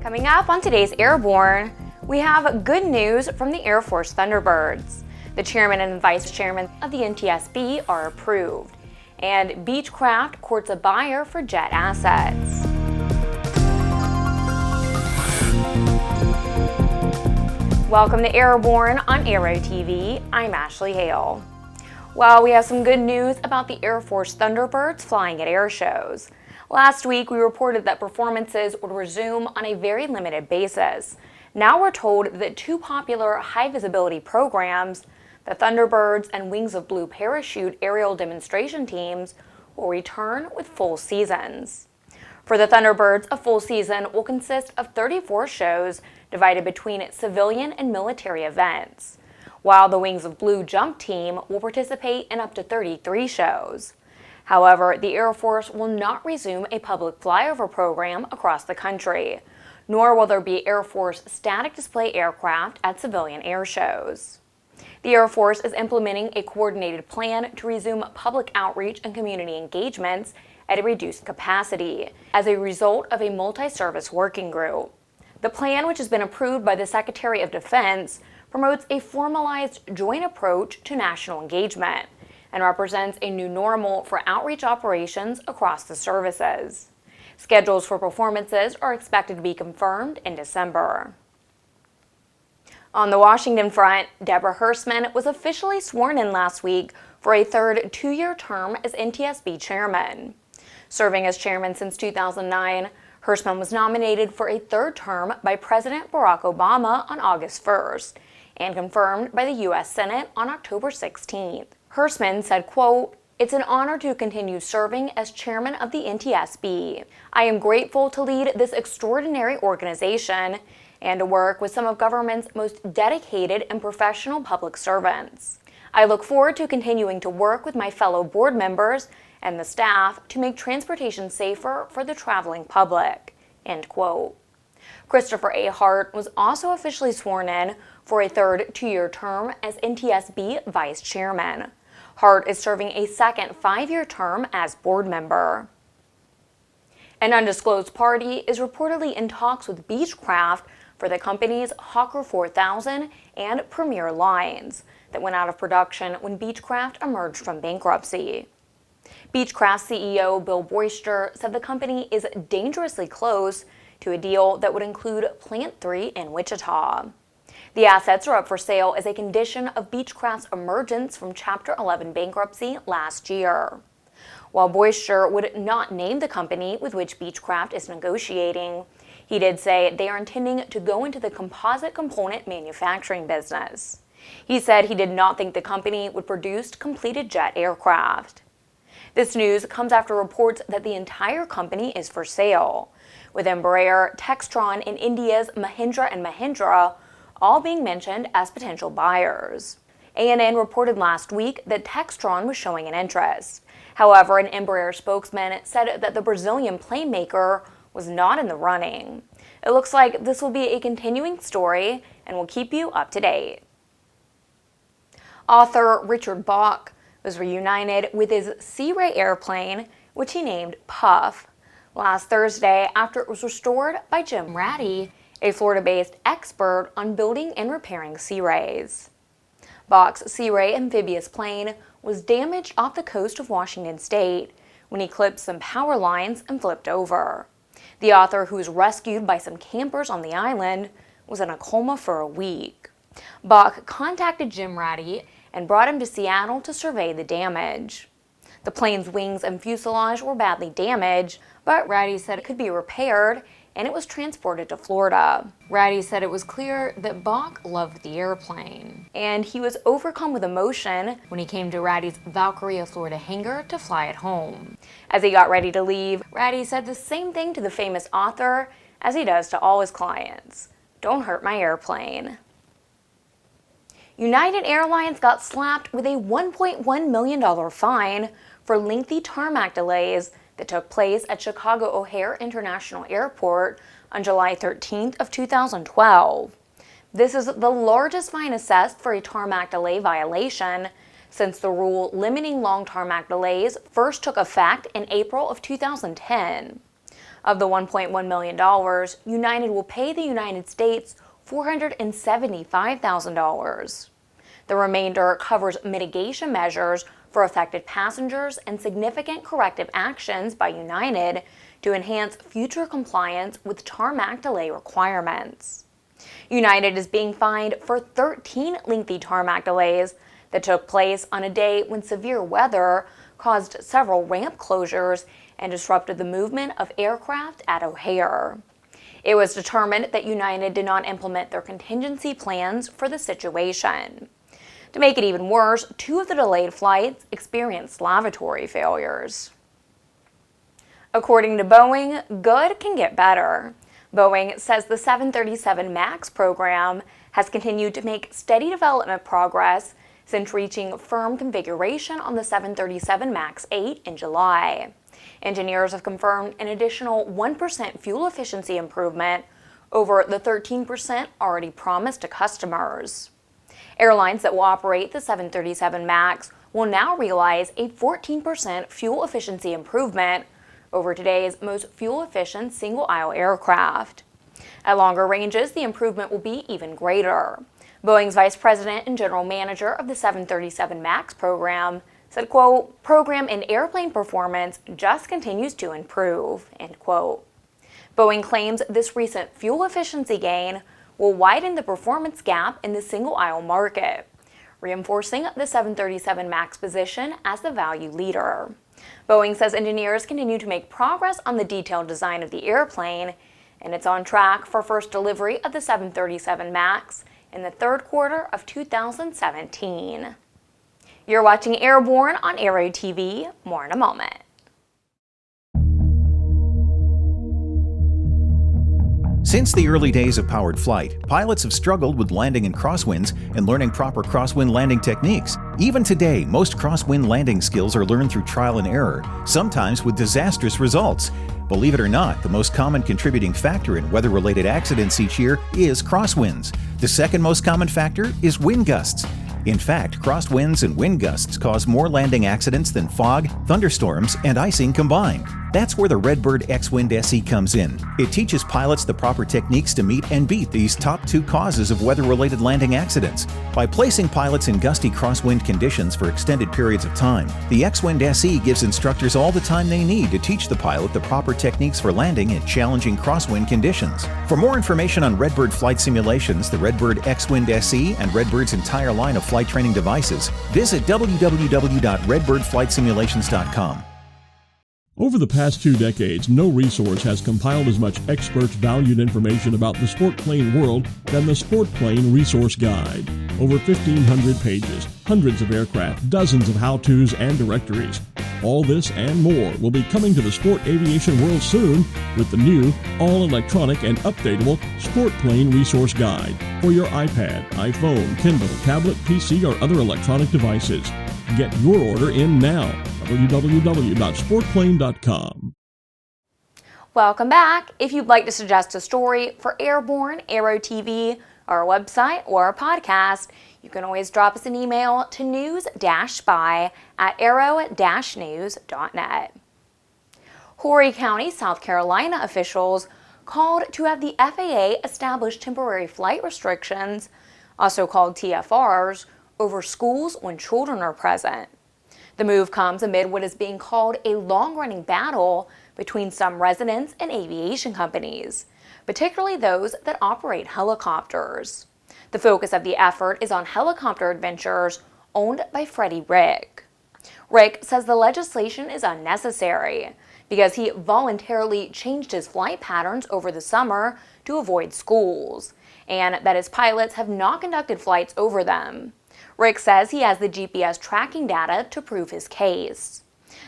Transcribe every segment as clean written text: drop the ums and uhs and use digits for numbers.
Coming up on today's Airborne, we have good news from the Air Force Thunderbirds. The chairman and vice chairman of the NTSB are approved, and Beechcraft courts a buyer for jet assets. Welcome to Airborne on Aero-TV. I'm Ashley Hale. Well, we have some good news about the Air Force Thunderbirds flying at air shows. Last week, we reported that performances would resume on a very limited basis. Now we're told that two popular high-visibility programs, the Thunderbirds and Wings of Blue parachute aerial demonstration teams, will return with full seasons. For the Thunderbirds, a full season will consist of 34 shows divided between civilian and military events, while the Wings of Blue jump team will participate in up to 33 shows. However, the Air Force will not resume a public flyover program across the country, nor will there be Air Force static display aircraft at civilian air shows. The Air Force is implementing a coordinated plan to resume public outreach and community engagements at a reduced capacity as a result of a multi-service working group. The plan, which has been approved by the Secretary of Defense, promotes a formalized joint approach to national engagement and represents a new normal for outreach operations across the services. Schedules for performances are expected to be confirmed in December. On the Washington front, Deborah Hersman was officially sworn in last week for a third two-year term as NTSB Chairman. Serving as chairman since 2009, Hersman was nominated for a third term by President Barack Obama on August 1st and confirmed by the U.S. Senate on October 16th. Hersman said, quote, "It's an honor to continue serving as chairman of the NTSB. I am grateful to lead this extraordinary organization and to work with some of government's most dedicated and professional public servants. I look forward to continuing to work with my fellow board members and the staff to make transportation safer for the traveling public." End quote. Christopher A. Hart was also officially sworn in for a third two-year term as NTSB Vice Chairman. Hart is serving a second five-year term as board member. An undisclosed party is reportedly in talks with Beechcraft for the company's Hawker 4000 and Premier lines that went out of production when Beechcraft emerged from bankruptcy. Beechcraft CEO Bill Boisture said the company is dangerously close to a deal that would include Plant 3 in Wichita. The assets are up for sale as a condition of Beechcraft's emergence from Chapter 11 bankruptcy last year. While Boisture would not name the company with which Beechcraft is negotiating, he did say they are intending to go into the composite component manufacturing business. He said he did not think the company would produce completed jet aircraft. This news comes after reports that the entire company is for sale, with Embraer, Textron, and India's Mahindra & Mahindra all being mentioned as potential buyers. ANN reported last week that Textron was showing an interest. However, an Embraer spokesman said that the Brazilian plane maker was not in the running. It looks like this will be a continuing story and will keep you up to date. Author Richard Bach was reunited with his Sea Ray airplane, which he named Puff, last Thursday after it was restored by Jim Ratty, a Florida-based expert on building and repairing Sea Rays. Bach's Sea Ray amphibious plane was damaged off the coast of Washington State when he clipped some power lines and flipped over. The author, who was rescued by some campers on the island, was in a coma for a week. Bach contacted Jim Ratty and brought him to Seattle to survey the damage. The plane's wings and fuselage were badly damaged, but Ratty said it could be repaired and it was transported to Florida. Ratty said it was clear that Bach loved the airplane, and he was overcome with emotion when he came to Ratty's Valkyria, Florida hangar to fly it home. As he got ready to leave, Ratty said the same thing to the famous author as he does to all his clients: "Don't hurt my airplane." United Airlines got slapped with a $1.1 million fine for lengthy tarmac delays that took place at Chicago O'Hare International Airport on July 13th of 2012. This is the largest fine assessed for a tarmac delay violation since the rule limiting long tarmac delays first took effect in April of 2010. Of the $1.1 million, United will pay the United States $475,000. The remainder covers mitigation measures for affected passengers and significant corrective actions by United to enhance future compliance with tarmac delay requirements. United is being fined for 13 lengthy tarmac delays that took place on a day when severe weather caused several ramp closures and disrupted the movement of aircraft at O'Hare. It was determined that United did not implement their contingency plans for the situation. To make it even worse, 2 of the delayed flights experienced lavatory failures. According to Boeing, good can get better. Boeing says the 737 MAX program has continued to make steady development progress since reaching firm configuration on the 737 MAX 8 in July. Engineers have confirmed an additional 1% fuel efficiency improvement over the 13% already promised to customers. Airlines that will operate the 737 MAX will now realize a 14% fuel efficiency improvement over today's most fuel-efficient single-aisle aircraft. At longer ranges, the improvement will be even greater. Boeing's Vice President and General Manager of the 737 MAX program said, quote, "Program and airplane performance just continues to improve," end quote. Boeing claims this recent fuel efficiency gain will widen the performance gap in the single-aisle market, reinforcing the 737 MAX position as the value leader. Boeing says engineers continue to make progress on the detailed design of the airplane, and it's on track for first delivery of the 737 MAX in the third quarter of 2017. You're watching Airborne on Aero-TV. More in a moment. Since the early days of powered flight, pilots have struggled with landing in crosswinds and learning proper crosswind landing techniques. Even today, most crosswind landing skills are learned through trial and error, sometimes with disastrous results. Believe it or not, the most common contributing factor in weather-related accidents each year is crosswinds. The second most common factor is wind gusts. In fact, crosswinds and wind gusts cause more landing accidents than fog, thunderstorms, and icing combined. That's where the Redbird X-Wind SE comes in. It teaches pilots the proper techniques to meet and beat these top 2 causes of weather-related landing accidents. By placing pilots in gusty crosswind conditions for extended periods of time, the X-Wind SE gives instructors all the time they need to teach the pilot the proper techniques for landing in challenging crosswind conditions. For more information on Redbird flight simulations, the Redbird X-Wind SE, and Redbird's entire line of flight training devices, visit www.redbirdflightsimulations.com. Over the past 2 decades, no resource has compiled as much expert-valued information about the sport plane world than the Sport Plane Resource Guide. Over 1,500 pages, hundreds of aircraft, dozens of how-tos and directories. All this and more will be coming to the sport aviation world soon with the new, all-electronic and updatable Sport Plane Resource Guide for your iPad, iPhone, Kindle, tablet, PC, or other electronic devices. Get your order in now. www.sportplane.com. Welcome back. If you'd like to suggest a story for Airborne, Aero-TV, our website, or our podcast, you can always drop us an email to news-spy@aero-news.net. Horry County, South Carolina officials called to have the FAA establish temporary flight restrictions, also called TFRs, over schools when children are present. The move comes amid what is being called a long-running battle between some residents and aviation companies, particularly those that operate helicopters. The focus of the effort is on helicopter adventures owned by Freddie Rick. Rick says the legislation is unnecessary because he voluntarily changed his flight patterns over the summer to avoid schools, and that his pilots have not conducted flights over them. Rick says he has the GPS tracking data to prove his case.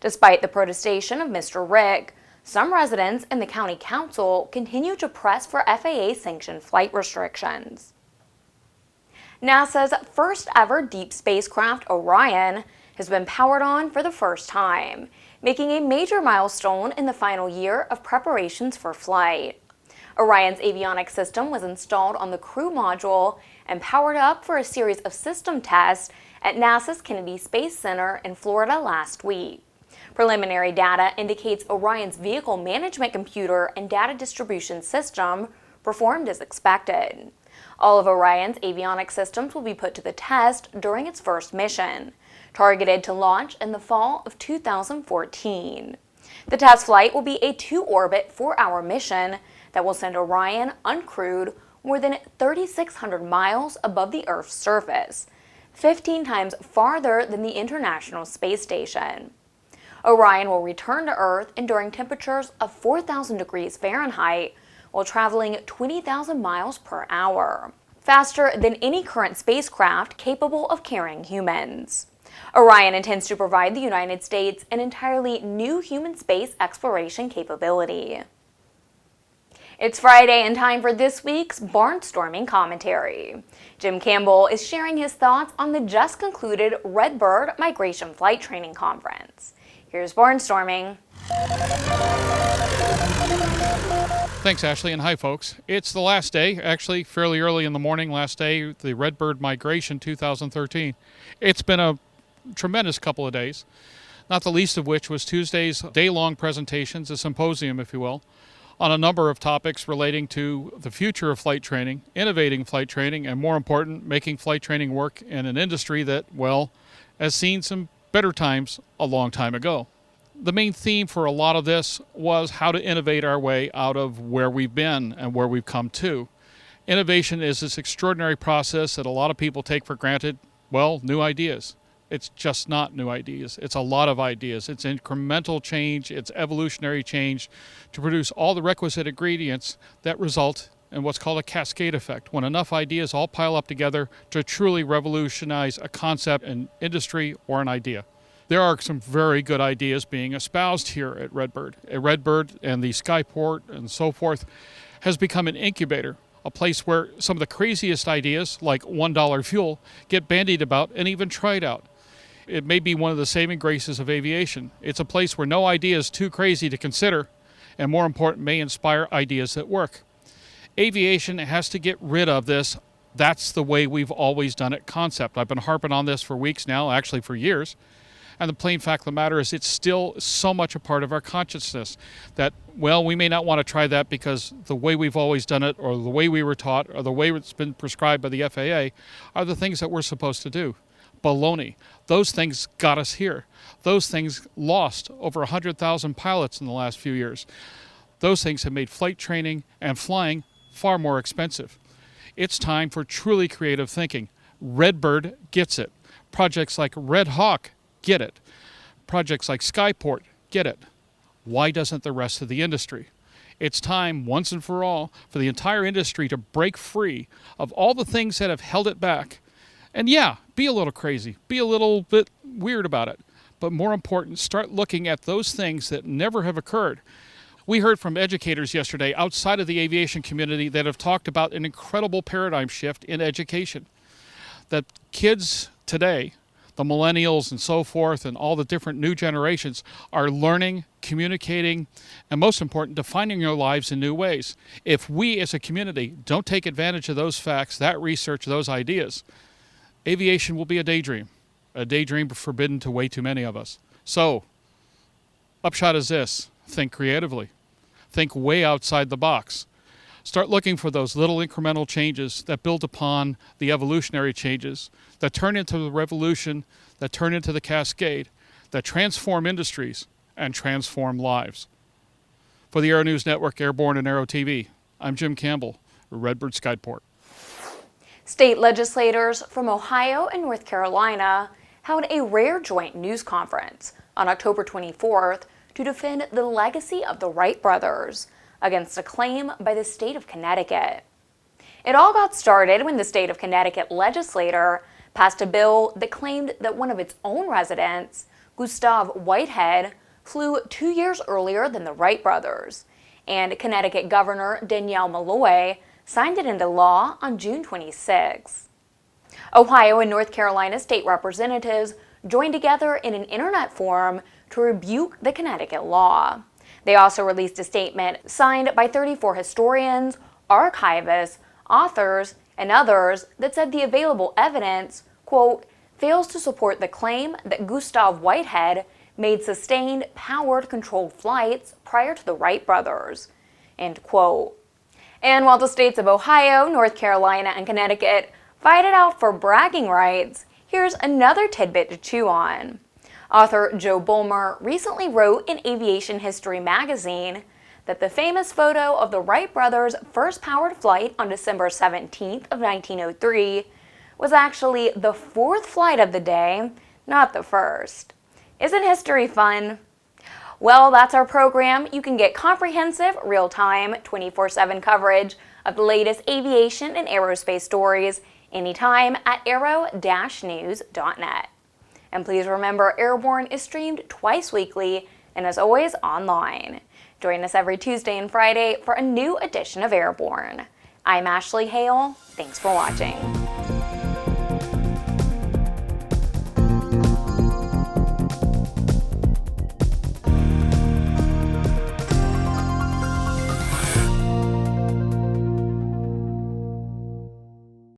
Despite the protestation of Mr. Rick, some residents and the county council continue to press for FAA-sanctioned flight restrictions. NASA's first ever deep spacecraft, Orion, has been powered on for the first time, making a major milestone in the final year of preparations for flight. Orion's avionics system was installed on the crew module and powered up for a series of system tests at NASA's Kennedy Space Center in Florida last week. Preliminary data indicates Orion's vehicle management computer and data distribution system performed as expected. All of Orion's avionics systems will be put to the test during its first mission, targeted to launch in the fall of 2014. The test flight will be a 2-orbit, 4-hour mission that will send Orion uncrewed more than 3,600 miles above the Earth's surface, 15 times farther than the International Space Station. Orion will return to Earth enduring temperatures of 4,000 degrees Fahrenheit while traveling 20,000 miles per hour, faster than any current spacecraft capable of carrying humans. Orion intends to provide the United States an entirely new human space exploration capability. It's Friday and time for this week's Barnstorming Commentary. Jim Campbell is sharing his thoughts on the just concluded Redbird Migration Flight Training Conference. Here's Barnstorming. Thanks, Ashley, and hi, folks. It's the last day, actually fairly early in the morning, last day, the Redbird Migration 2013. It's been a tremendous couple of days, not the least of which was Tuesday's day-long presentations, a symposium, if you will, on a number of topics relating to the future of flight training, innovating flight training, and more important, making flight training work in an industry that, well, has seen some better times a long time ago. The main theme for a lot of this was how to innovate our way out of where we've been and where we've come to. Innovation is this extraordinary process that a lot of people take for granted, well, new ideas. It's just not new ideas. It's a lot of ideas. It's incremental change. It's evolutionary change to produce all the requisite ingredients that result in what's called a cascade effect, when enough ideas all pile up together to truly revolutionize a concept, an industry, or an idea. There are some very good ideas being espoused here at Redbird. Redbird and the Skyport and so forth has become an incubator, a place where some of the craziest ideas, like $1 fuel, get bandied about and even tried out. It may be one of the saving graces of aviation. It's a place where no idea is too crazy to consider, and more important, may inspire ideas that work. Aviation has to get rid of this "that's the way we've always done it" concept. I've been harping on this for weeks now, actually for years. And the plain fact of the matter is it's still so much a part of our consciousness that, well, we may not want to try that because the way we've always done it, or the way we were taught, or the way it's been prescribed by the FAA are the things that we're supposed to do. Baloney. Those things got us here. Those things lost over 100,000 pilots in the last few years. Those things have made flight training and flying far more expensive. It's time for truly creative thinking. Redbird gets it. Projects like Red Hawk get it. Projects like Skyport get it. Why doesn't the rest of the industry? It's time, once and for all, for the entire industry to break free of all the things that have held it back. And yeah, be a little crazy, be a little bit weird about it. But more important, start looking at those things that never have occurred. We heard from educators yesterday outside of the aviation community that have talked about an incredible paradigm shift in education. That kids today, the millennials and so forth, and all the different new generations are learning, communicating, and most important, defining their lives in new ways. If we as a community don't take advantage of those facts, that research, those ideas, aviation will be a daydream forbidden to way too many of us. So, upshot is this: think creatively. Think way outside the box. Start looking for those little incremental changes that build upon the evolutionary changes, that turn into the revolution, that turn into the cascade, that transform industries and transform lives. For the Aero-News Network, Airborne and Aero-TV, I'm Jim Campbell, Redbird Skyport. State legislators from Ohio and North Carolina held a rare joint news conference on October 24th to defend the legacy of the Wright brothers against a claim by the state of Connecticut. It all got started when the state of Connecticut legislator passed a bill that claimed that one of its own residents, Gustav Whitehead, flew 2 years earlier than the Wright brothers, and Connecticut Governor Danielle Malloy signed it into law on June 26. Ohio and North Carolina state representatives joined together in an internet forum to rebuke the Connecticut law. They also released a statement signed by 34 historians, archivists, authors, and others that said the available evidence, quote, fails to support the claim that Gustav Whitehead made sustained, powered, controlled flights prior to the Wright brothers." End quote. And while the states of Ohio, North Carolina, and Connecticut fight it out for bragging rights, here's another tidbit to chew on. Author Joe Bulmer recently wrote in Aviation History magazine that the famous photo of the Wright brothers' first powered flight on December 17th of 1903 was actually the fourth flight of the day, not the first. Isn't history fun? Well, that's our program. You can get comprehensive, real-time, 24/7 coverage of the latest aviation and aerospace stories anytime at aero-news.net. And please remember, Airborne is streamed twice weekly and is always online. Join us every Tuesday and Friday for a new edition of Airborne. I'm Ashley Hale. Thanks for watching.